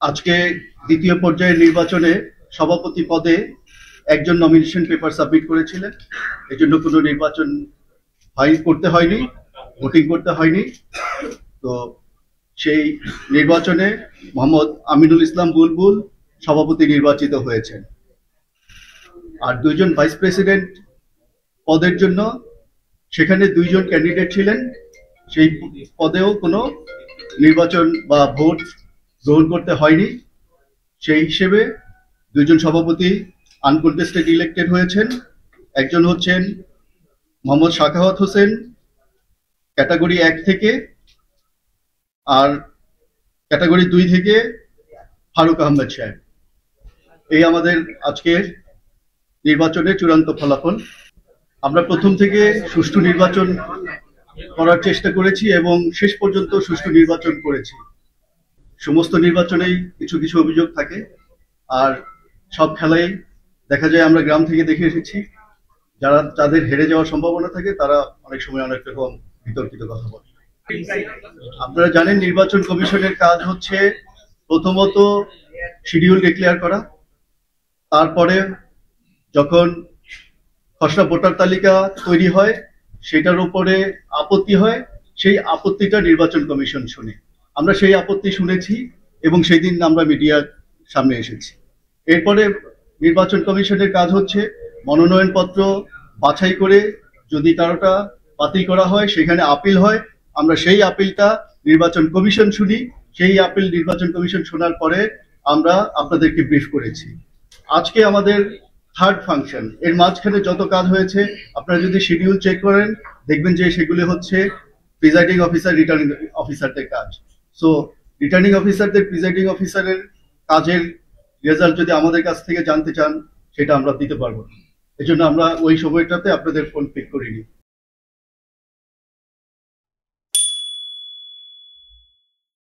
আজকে দ্বিতীয় পর্যায়ের নির্বাচনে সভাপতি পদে একজন নমিনেশন পেপার সাবমিট করেছিলেন। এজন্য কোনো নির্বাচন করতে হয়নি, ভোটিং করতে হয়নি। তো সেই নির্বাচনে মোহাম্মদ আমিনুল ইসলাম বুলবুল সভাপতি নির্বাচিত হয়েছেন। আর দুইজন ভাইস প্রেসিডেন্ট পদের জন্য সেখানে দুইজন ক্যান্ডিডেট ছিলেন, সেই পদেও কোনো নির্বাচন বা ভোট গ্রহণ করতে হয়নি। সেই হিসেবে দুইজন সভাপতি আনকন্টেস্টেড ইলেক্টেড হয়েছেন। একজন হচ্ছেন মোহাম্মদ সাখাওয়াত হোসেন ক্যাটাগরি 1 থেকে, আর ক্যাটাগরি 2 থেকে ফারুক আহমেদ সাহেব। এই আমাদের আজকের নির্বাচনের চূড়ান্ত ফলাফল। আমরা প্রথম থেকে সুষ্ঠু নির্বাচন করার চেষ্টা করেছি এবং শেষ পর্যন্ত সুষ্ঠু নির্বাচন করেছি। সমস্ত নির্বাচনেই কিছু কিছু অভিযোগ থাকে, আর সব খেলাই দেখা যায় আমরা গ্রাম থেকে দেখে এসেছি, যাদের হেরে যাওয়ার সম্ভাবনা থাকে তারা অনেক সময় অনেক রকম বিতর্কিত কথা বলে। আপনারা জানেন নির্বাচন কমিশনের কাজ হচ্ছে প্রথমত শিডিউল ডিক্লেয়ার করা, তারপরে যখন খসড়া ভোটার তালিকা তৈরি হয় সেটার উপরে আপত্তি হয়, সেই আপত্তিটা নির্বাচন কমিশন শুনে। আমরা সেই আপত্তি শুনেছি এবং সেই দিন আমরা মিডিয়ার সামনে এসেছি। এরপরে নির্বাচন কমিশনের কাজ হচ্ছে মনোনয়নপত্র বাছাই করে যদি কারোটা বাতিল করা হয়, সেখানে আপিল হয়, আমরা সেই আপিলটা নির্বাচন কমিশন শুনি। সেই আপিল নির্বাচন কমিশন শোনার পরে আমরা আপনাদেরকে ব্রিফ করেছি। আজকে আমাদের থার্ড ফাংশন, এর মাঝখানে যত কাজ হয়েছে আপনারা যদি শিডিউল চেক করেন দেখবেন যে সেগুলি হচ্ছে প্রিজাইডিং অফিসার, রিটার্নিং অফিসারদের কাজ। সো রিটার্নিং অফিসারদের, প্রিজাইডিং অফিসারের কাজের রেজাল্ট যদি আমাদের কাছ থেকে জানতে চান সেটা আমরা দিতে পারবো না। এজন্য আমরা ওই সময়টাতে আপনাদের ফোন পিক করিনি।